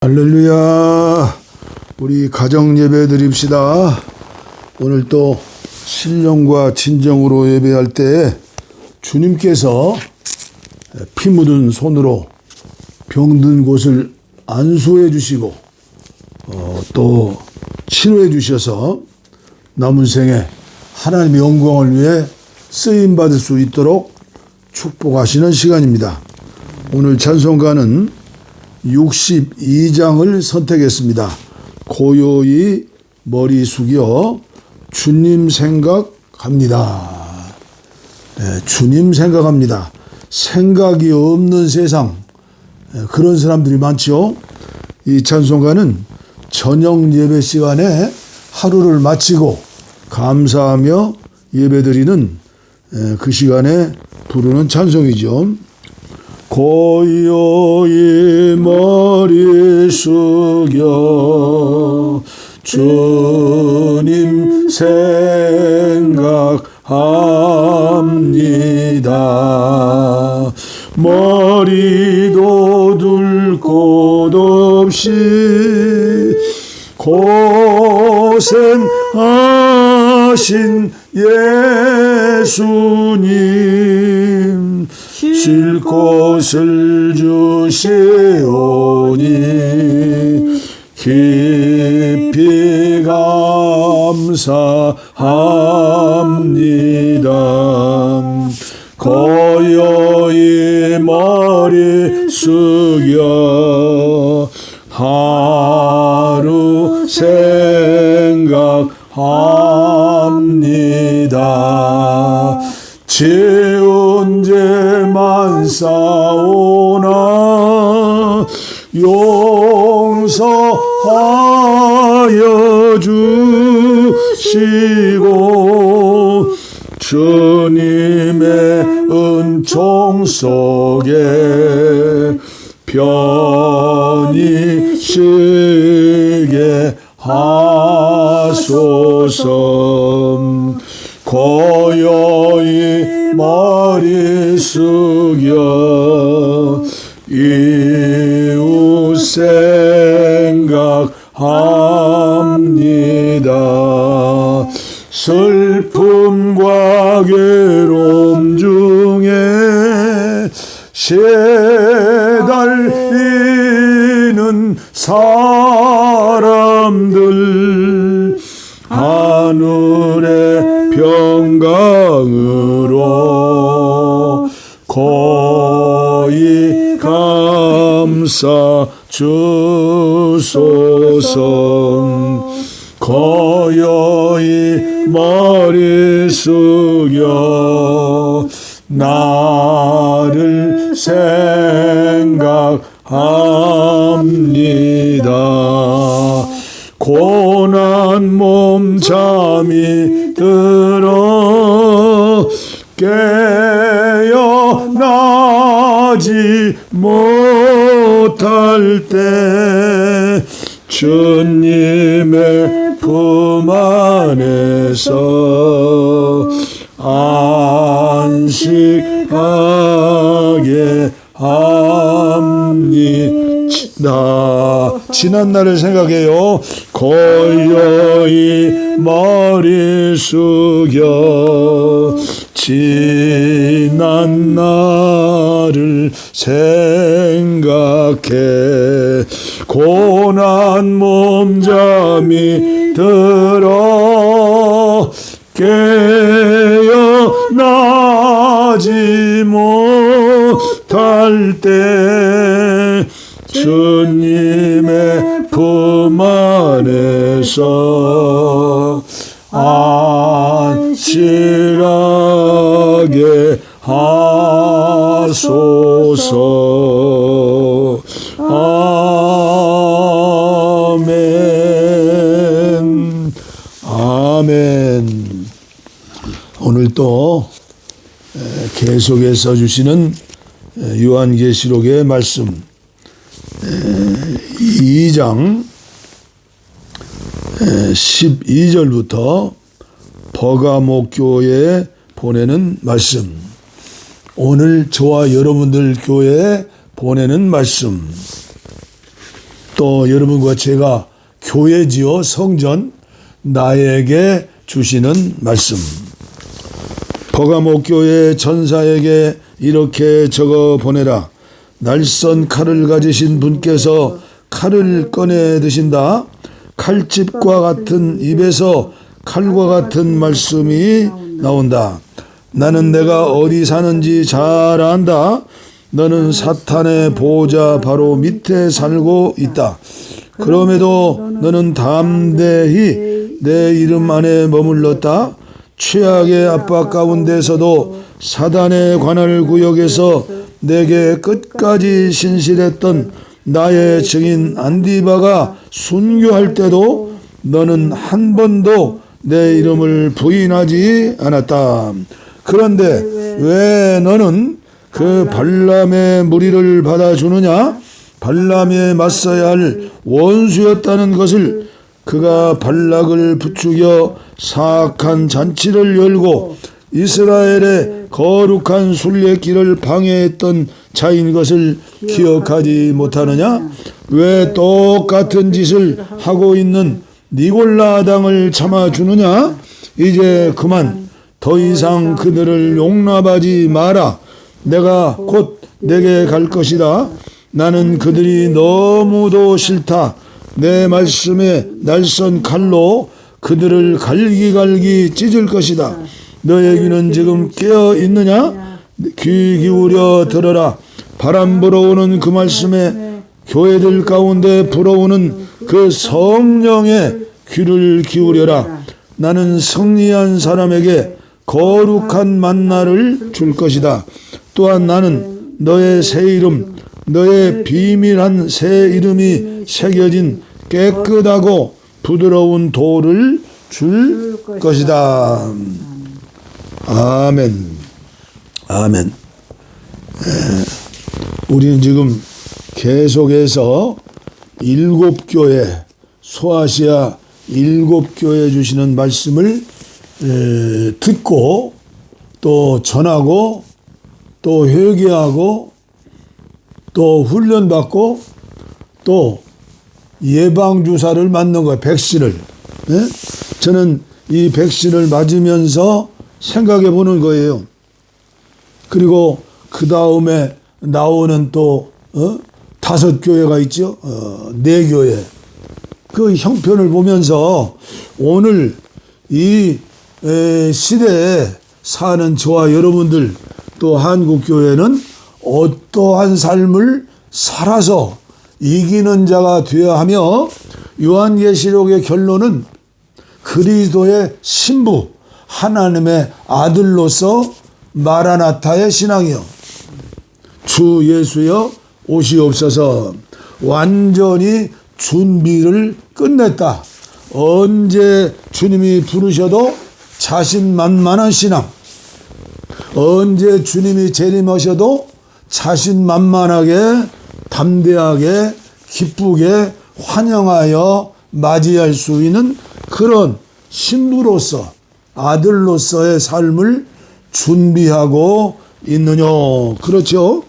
할렐루야. 우리 가정 예배 드립시다. 오늘 또 신령과 진정으로 예배할 때 주님께서 피 묻은 손으로 병든 곳을 안수해 주시고 또 치료해 주셔서 남은 생에 하나님의 영광을 위해 쓰임 받을 수 있도록 축복하시는 시간입니다. 오늘 찬송가는 62장을 선택했습니다. 고요히 머리 숙여 주님 생각합니다. 네, 주님 생각합니다. 생각이 없는 세상, 그런 사람들이 많죠. 이 찬송가는 저녁 예배 시간에 하루를 마치고 감사하며 예배드리는 그 시간에 부르는 찬송이죠. 고요히 머리 숙여 주님 생각합니다. 머리도 둘 곳 없이 고생하신 예수님 쉴 곳을 주시오니 깊이 감사합니다. 고요히 머리 숙여 하루 생각합니다. 지은 죄만 쌓오나 용서하여 주시고 주님의 은총 속에 편히 쉬게 하소서. 고요히 머리 숙여 이웃 생각합니다. 슬픔과 괴로움 중에 시달리는 사람들 하늘의 평강으로 고이 감사 주소서. 고요히 머리 숙여 나를 생각합니다. 고난 몸 잠이 들어 깨어나지 못할 때 주님의 품 안에서 안식하게 합니다. 지난 날을 생각해요. 고요히 머리 숙여 지난 날을 생각해 고난 몸 잠이 들어 깨어나지 못할 때 주님의 품 안에서 안식하게 하소서. 아멘. 아멘. 오늘 또 계속해서 주시는 요한계시록의 말씀 2장 12절부터 버가모 교회에 보내는 말씀, 오늘 저와 여러분들 교회에 보내는 말씀, 또 여러분과 제가 교회지요, 성전, 나에게 주시는 말씀. 버가모 교회 전사에게 이렇게 적어 보내라. 날선 칼을 가지신 분께서 칼을 꺼내 드신다. 칼집과 같은 입에서 칼과 같은 말씀이 나온다. 나는 내가 어디 사는지 잘 안다. 너는 사탄의 보호자 바로 밑에 살고 있다. 그럼에도 너는 담대히 내 이름 안에 머물렀다. 최악의 압박 가운데서도 사단의 관할 구역에서 내게 끝까지 신실했던 나의 증인 안디바가 순교할 때도 너는 한 번도 내 이름을 부인하지 않았다. 그런데 왜 너는 그 발람의 무리를 받아주느냐? 발람에 맞서야 할 원수였다는 것을, 그가 발락을 부추겨 사악한 잔치를 열고 이스라엘의 거룩한 순례길을 방해했던 자인 것을 기억하지 못하느냐? 왜 똑같은 짓을 하고 있는 니골라 당을 참아주느냐? 이제 그만 더 이상 그들을 용납하지 마라. 내가 곧 내게 갈 것이다. 나는 그들이 너무도 싫다. 내 말씀에 날선 칼로 그들을 갈기갈기 찢을 것이다. 너의 귀는 지금 깨어 있느냐? 귀 기울여 들어라. 바람 불어오는 그 말씀에 교회들 가운데 불어오는 그 성령의 귀를 기울여라. 나는 승리한 사람에게 거룩한 만나를 줄 것이다. 또한 나는 너의 새 이름, 너의 비밀한 새 이름이 새겨진 깨끗하고 부드러운 돌을 줄 것이다. 아멘. 아멘. 우리는 지금 계속해서 7교회, 소아시아 7교회 주시는 말씀을 듣고 또 전하고 또 회개하고 또 훈련받고 또 예방주사를 맞는 거예요. 백신을. 저는 이 백신을 맞으면서 생각해 보는 거예요. 그리고 그 다음에 나오는 또 5교회가 있죠. 4교회. 그 형편을 보면서 오늘 이 시대에 사는 저와 여러분들 또 한국교회는 어떠한 삶을 살아서 이기는 자가 되어야 하며, 요한계시록의 결론은 그리스도의 신부 하나님의 아들로서 마라나타의 신앙이요. 주 예수여 오시옵소서. 완전히 준비를 끝냈다. 언제 주님이 부르셔도 자신만만한 신앙, 언제 주님이 재림하셔도 자신만만하게 담대하게 기쁘게 환영하여 맞이할 수 있는 그런 신부로서 아들로서의 삶을 준비하고 있느냐. 그렇죠?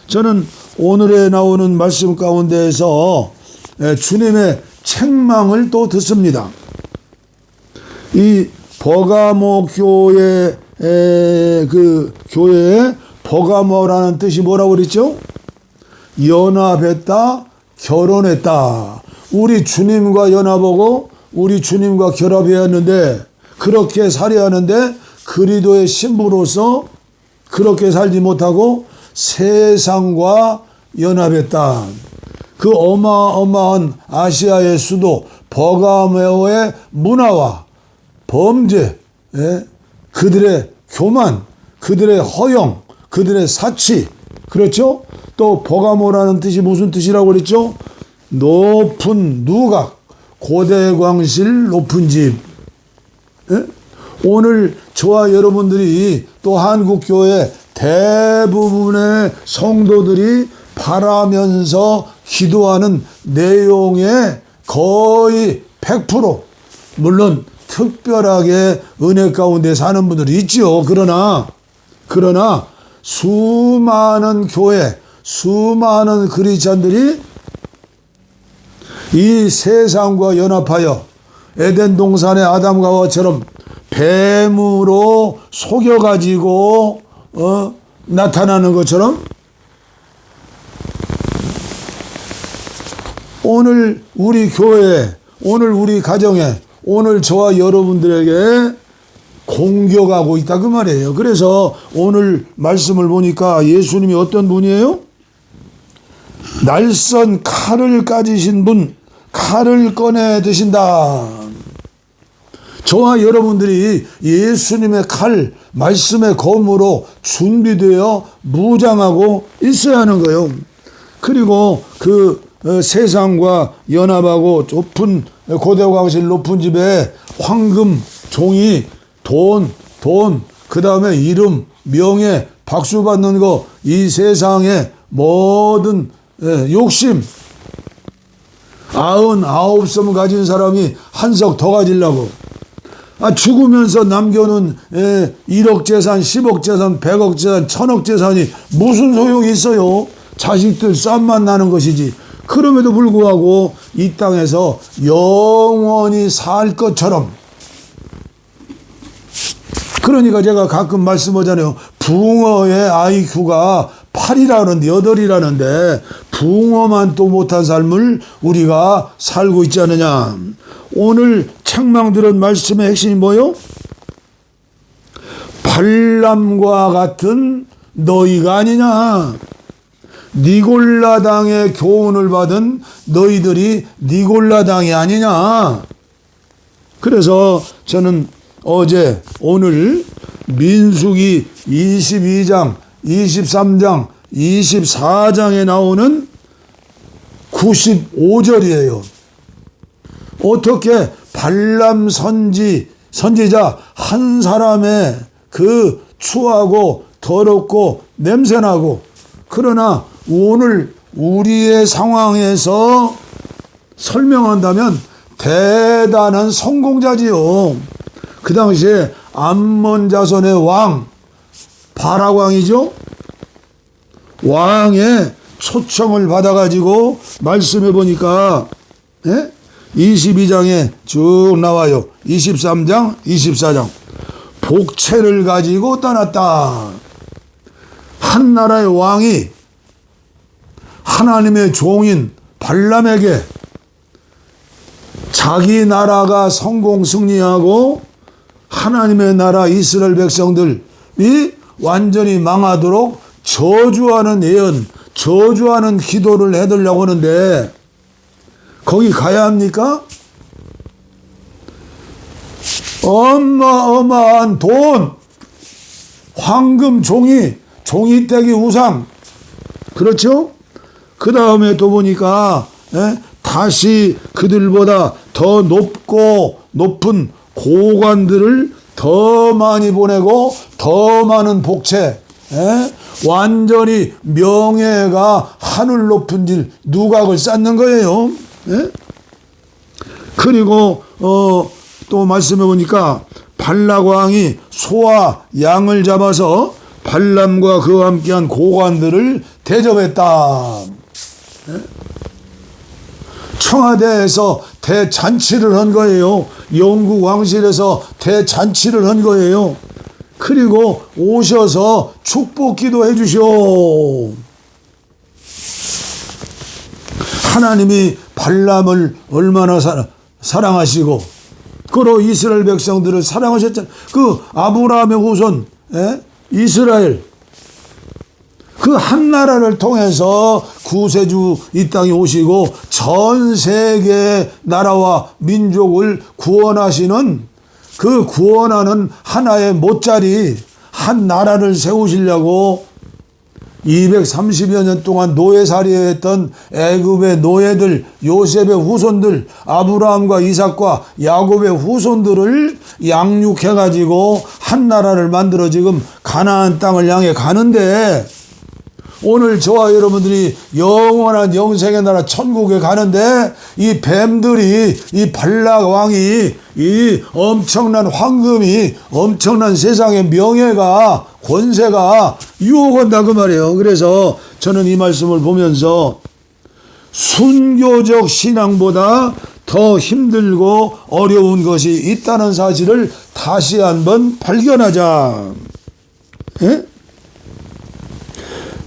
저는 오늘에 나오는 말씀 가운데에서 주님의 책망을 또 듣습니다. 이 버가모 교회 그 교회에 버가모라는 뜻이 뭐라고 그랬죠? 연합했다, 결혼했다. 우리 주님과 연합하고 우리 주님과 결합해야 하는데, 그렇게 살아야 하는데 그리스도의 신부로서 그렇게 살지 못하고 세상과 연합했다. 그 어마어마한 아시아의 수도 버가모의 문화와 범죄, 그들의 교만, 그들의 허영, 그들의 사치, 그렇죠? 또 버가모라는 뜻이 무슨 뜻이라고 그랬죠? 높은 누각, 고대광실 높은 집. 오늘 저와 여러분들이 또 한국교회 대부분의 성도들이 바라면서 기도하는 내용의 거의 100%, 물론 특별하게 은혜 가운데 사는 분들이 있죠. 그러나 수많은 교회, 수많은 그리스찬들이 이 세상과 연합하여 에덴 동산의 아담과 하와처럼 뱀으로 속여가지고 나타나는 것처럼 오늘 우리 교회에, 오늘 우리 가정에, 오늘 저와 여러분들에게 공격하고 있다 그 말이에요. 그래서 오늘 말씀을 보니까 예수님이 어떤 분이에요? 날선 칼을 가지신 분, 칼을 꺼내 드신다. 저와 여러분들이 예수님의 칼, 말씀의 검으로 준비되어 무장하고 있어야 하는 거예요. 그리고 그 세상과 연합하고 높은 고대광실 높은 집에 황금, 종이, 돈, 그 다음에 이름, 명예, 박수 받는 거, 이 세상의 모든 욕심, 99섬 가진 사람이 한 석 더 가지려고. 죽으면서 남겨놓은 1억 재산, 10억 재산, 100억 재산, 1000억 재산이 무슨 소용이 있어요? 자식들 쌈만 나는 것이지. 그럼에도 불구하고 이 땅에서 영원히 살 것처럼. 그러니까 제가 가끔 말씀하잖아요. 붕어의 IQ가 8이라는데 8이라는데 붕어만 또 못한 삶을 우리가 살고 있지 않느냐. 오늘 책망 들은 말씀의 핵심이 뭐요? 발람과 같은 너희가 아니냐. 니골라당의 교훈을 받은 너희들이 니골라당이 아니냐. 그래서 저는 오늘 민수기 22장, 23장, 24장에 나오는 95절이에요. 어떻게 발람 선지자 한 사람의 그 추하고 더럽고 냄새나고, 그러나 오늘 우리의 상황에서 설명한다면 대단한 성공자지요. 그 당시에 암몬 자손의 왕 바락왕이죠. 왕의 초청을 받아가지고 말씀해 보니까 22장에 쭉 나와요. 23장, 24장. 복채를 가지고 떠났다. 한 나라의 왕이 하나님의 종인 발람에게 자기 나라가 성공 승리하고 하나님의 나라 이스라엘 백성들이 완전히 망하도록 저주하는 예언, 저주하는 기도를 해달라고 하는데 거기 가야 합니까? 어마어마한 돈, 황금, 종이떼기 우상, 그렇죠? 그 다음에 또 보니까 다시 그들보다 더 높은 고관들을 더 많이 보내고 더 많은 복채, 완전히 명예가 하늘 높은 질 누각을 쌓는 거예요. 그리고 또 말씀해 보니까 발락 왕이 소와 양을 잡아서 발람과 그와 함께한 고관들을 대접했다. 청와대에서 대잔치를 한 거예요. 영국 왕실에서 대잔치를 한 거예요. 그리고 오셔서 축복기도 해주시오. 하나님이 발람을 얼마나 사랑하시고 그로 이스라엘 백성들을 사랑하셨잖아요. 그 아브라함의 후손 이스라엘 그 한 나라를 통해서 구세주 이 땅에 오시고 전 세계 나라와 민족을 구원하시는 그 구원하는 하나의 못자리 한 나라를 세우시려고 230여 년 동안 노예살이했던 애굽의 노예들, 요셉의 후손들, 아브라함과 이삭과 야곱의 후손들을 양육해가지고 한 나라를 만들어 지금 가나안 땅을 향해 가는데, 오늘 저와 여러분들이 영원한 영생의 나라 천국에 가는데 이 뱀들이, 이 발락 왕이, 이 엄청난 황금이, 엄청난 세상의 명예가, 권세가 유혹한다 그 말이에요. 그래서 저는 이 말씀을 보면서 순교적 신앙보다 더 힘들고 어려운 것이 있다는 사실을 다시 한번 발견하자. 예?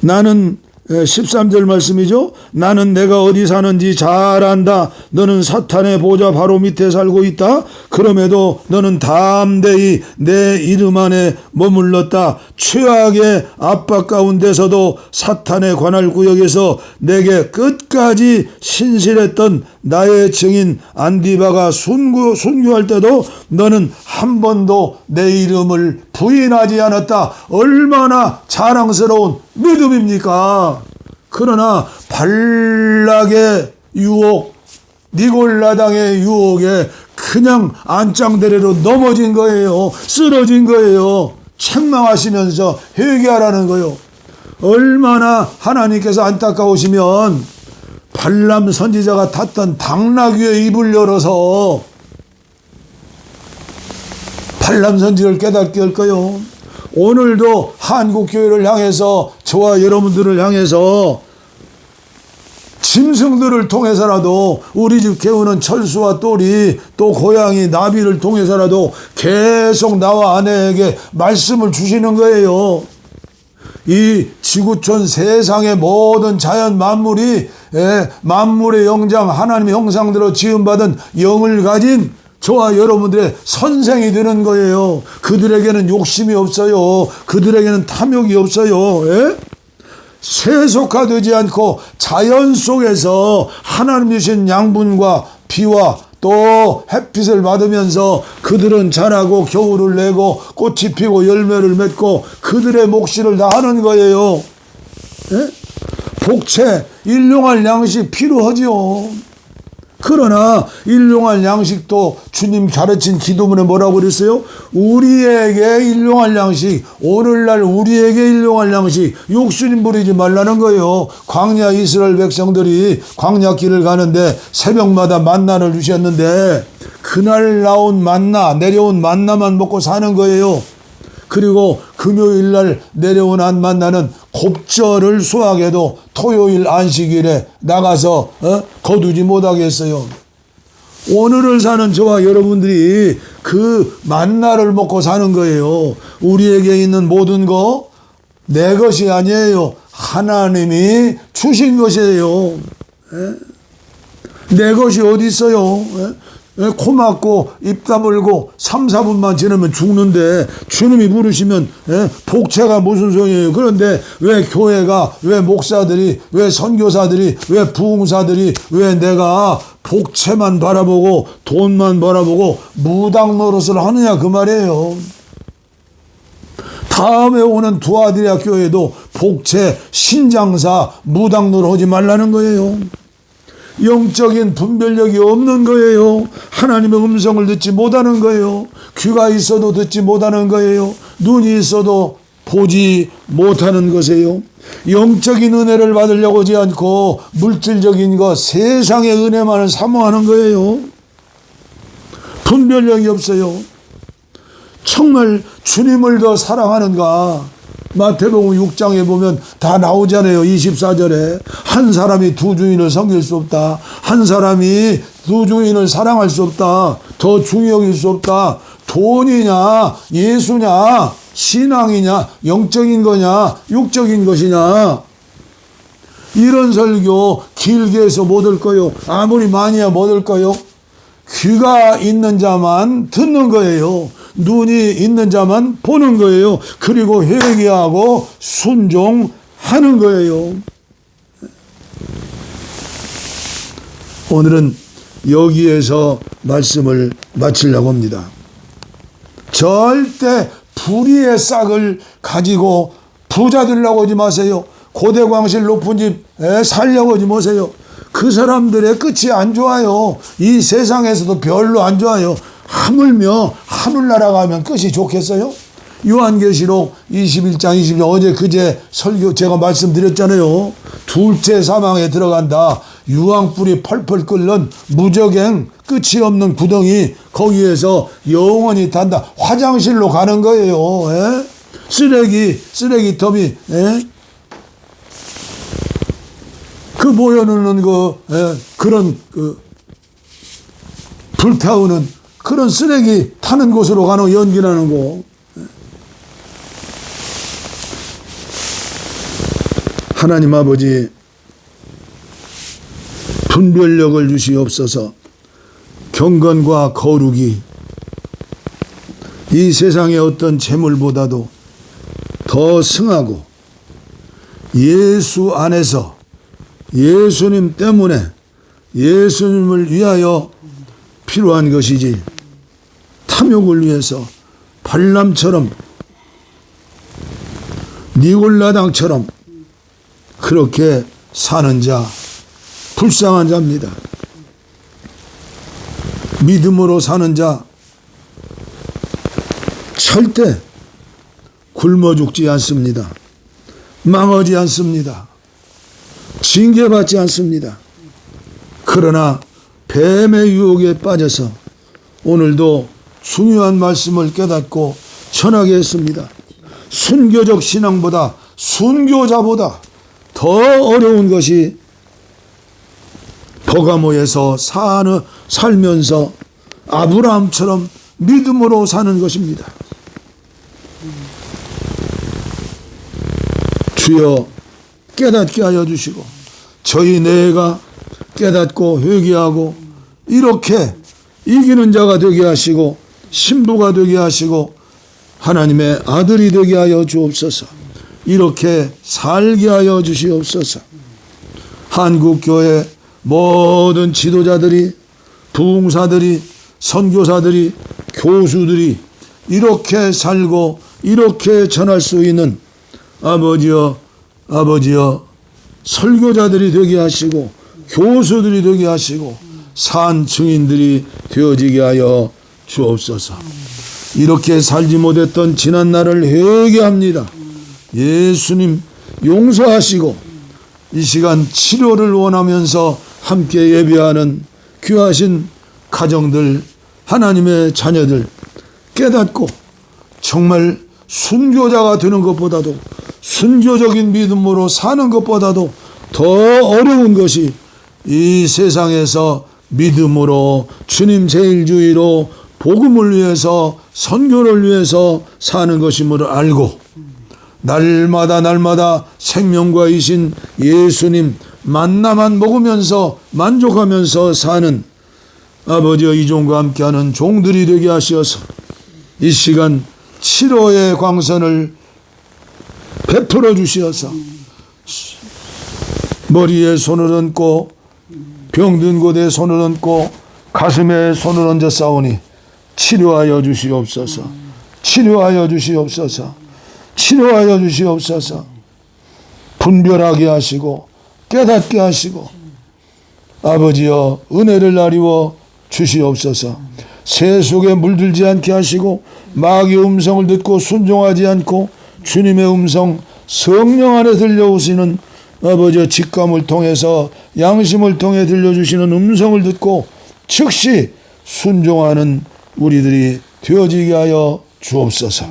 나는 13절 말씀이죠. 나는 내가 어디 사는지 잘 안다. 너는 사탄의 보좌 바로 밑에 살고 있다. 그럼에도 너는 담대히 내 이름 안에 머물렀다. 최악의 압박 가운데서도 사탄의 관할 구역에서 내게 끝까지 신실했던 나의 증인 안디바가 순교할 때도 너는 한 번도 내 이름을 부인하지 않았다. 얼마나 자랑스러운 믿음입니까? 그러나 발락의 유혹, 니골라당의 유혹에 그냥 안짱대레로 넘어진 거예요. 쓰러진 거예요. 책망하시면서 회개하라는 거예요. 얼마나 하나님께서 안타까우시면 발람 선지자가 탔던 당나귀의 입을 열어서 발람 선지를 깨닫게 할 거예요. 오늘도 한국교회를 향해서 저와 여러분들을 향해서 짐승들을 통해서라도 우리 집 개우는 철수와 똘이 또 고양이 나비를 통해서라도 계속 나와 아내에게 말씀을 주시는 거예요. 이 지구촌 세상의 모든 자연 만물이 만물의 영장 하나님의 형상대로 지음받은 영을 가진 저와 여러분들의 선생이 되는 거예요. 그들에게는 욕심이 없어요. 그들에게는 탐욕이 없어요. 예? 세속화되지 않고 자연 속에서 하나님 주신 양분과 비와 또 햇빛을 받으면서 그들은 자라고 겨울을 내고 꽃이 피고 열매를 맺고 그들의 몫을 다 하는 거예요. 예? 복채, 일용할 양식 필요하지요. 그러나 일용할 양식도 주님 가르친 기도문에 뭐라고 그랬어요? 우리에게 일용할 양식, 오늘날 우리에게 일용할 양식, 욕심 부리지 말라는 거예요. 광야 이스라엘 백성들이 광야 길을 가는데 새벽마다 만나를 주셨는데 그날 내려온 만나만 먹고 사는 거예요. 그리고 금요일날 내려온 한 만나는 곱절을 수확해도 토요일 안식일에 나가서 거두지 못하겠어요. 오늘을 사는 저와 여러분들이 그 만나를 먹고 사는 거예요. 우리에게 있는 모든 거 내 것이 아니에요. 하나님이 주신 것이에요. 내 것이 어디 있어요? 코 막고 입 다물고 3, 4분만 지나면 죽는데 주님이 부르시면 복채가 무슨 소용이에요. 그런데 왜 교회가, 왜 목사들이, 왜 선교사들이, 왜 부흥사들이, 왜 내가 복채만 바라보고 돈만 바라보고 무당 노릇을 하느냐 그 말이에요. 다음에 오는 두아디라 교회도 복채, 신장사, 무당 노릇 하지 말라는 거예요. 영적인 분별력이 없는 거예요. 하나님의 음성을 듣지 못하는 거예요. 귀가 있어도 듣지 못하는 거예요. 눈이 있어도 보지 못하는 것이에요. 영적인 은혜를 받으려고 하지 않고 물질적인 것, 세상의 은혜만을 사모하는 거예요. 분별력이 없어요. 정말 주님을 더 사랑하는가? 마태복음 6장에 보면 다 나오잖아요. 24절에 한 사람이 두 주인을 섬길 수 없다. 한 사람이 두 주인을 사랑할 수 없다. 더 중히 여길 수 없다. 돈이냐, 예수냐, 신앙이냐, 영적인 거냐, 육적인 것이냐. 이런 설교 길게 해서 못 할 거요. 아무리 많이 해야 못 할 거요. 귀가 있는 자만 듣는 거예요. 눈이 있는 자만 보는 거예요. 그리고 회개하고 순종하는 거예요. 오늘은 여기에서 말씀을 마치려고 합니다. 절대 불의의 싹을 가지고 부자 되려고 하지 마세요. 고대광실 높은 집에 살려고 하지 마세요. 그 사람들의 끝이 안 좋아요. 이 세상에서도 별로 안 좋아요. 하물며 하늘나라 가면 끝이 좋겠어요? 요한계시록 21장 20절 어제 그제 설교 제가 말씀드렸잖아요. 둘째 사망에 들어간다. 유황불이 펄펄 끓는 무적행 끝이 없는 구덩이 거기에서 영원히 탄다. 화장실로 가는 거예요. 쓰레기통이 그 모여놓는 그런 불타오는 그런 쓰레기 타는 곳으로 가는 연기나는 거. 하나님 아버지, 분별력을 주시옵소서. 경건과 거룩이 이 세상의 어떤 재물보다도 더 승하고 예수 안에서 예수님 때문에 예수님을 위하여 필요한 것이지, 탐욕을 위해서 발람처럼 니골라당처럼 그렇게 사는 자, 불쌍한 자입니다. 믿음으로 사는 자 절대 굶어 죽지 않습니다. 망하지 않습니다. 징계받지 않습니다. 그러나 뱀의 유혹에 빠져서 오늘도 중요한 말씀을 깨닫고 전하게 했습니다. 순교적 신앙보다, 순교자보다 더 어려운 것이 버가모에서 살면서 아브라함처럼 믿음으로 사는 것입니다. 주여 깨닫게 하여 주시고, 저희 내가 깨닫고 회개하고 이렇게 이기는 자가 되게 하시고 신부가 되게 하시고 하나님의 아들이 되게 하여 주옵소서. 이렇게 살게 하여 주시옵소서. 한국교회 모든 지도자들이, 부흥사들이, 선교사들이, 교수들이 이렇게 살고 이렇게 전할 수 있는 아버지여 설교자들이 되게 하시고 교수들이 되게 하시고 산 증인들이 되어지게 하여 주옵소서. 이렇게 살지 못했던 지난 날을 회개합니다. 예수님 용서하시고 이 시간 치료를 원하면서 함께 예배하는 귀하신 가정들, 하나님의 자녀들 깨닫고 정말 순교자가 되는 것보다도, 순교적인 믿음으로 사는 것보다도 더 어려운 것이 이 세상에서 믿음으로 주님 제일주의로 복음을 위해서, 선교를 위해서 사는 것임을 알고 날마다 생명과 이신 예수님 만나만 먹으면서 만족하면서 사는 아버지와 이종과 함께하는 종들이 되게 하시어서 이 시간 치료의 광선을 베풀어 주시어서 머리에 손을 얹고 병든 곳에 손을 얹고 가슴에 손을 얹어 싸우니 치료하여 주시옵소서. 치료하여 주시옵소서. 치료하여 주시옵소서. 분별하게 하시고 깨닫게 하시고 아버지여 은혜를 나리워 주시옵소서. 새 속에 물들지 않게 하시고 마귀의 음성을 듣고 순종하지 않고 주님의 음성, 성령 안에 들려오시는 아버지의 직감을 통해서 양심을 통해 들려주시는 음성을 듣고 즉시 순종하는 우리들이 되어지게 하여 주옵소서.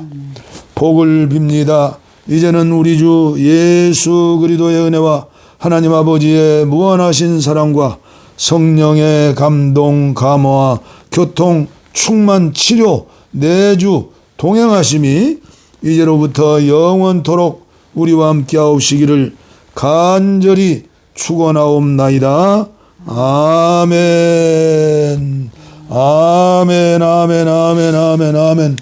복을 빕니다. 이제는 우리 주 예수 그리스도의 은혜와 하나님 아버지의 무한하신 사랑과 성령의 감동, 감화, 교통, 충만, 치료, 내주, 동행하심이 이제로부터 영원토록 우리와 함께 하옵시기를 간절히 축원하옵나이다. 아멘. 아멘. 아멘. 아멘. 아멘. 아멘.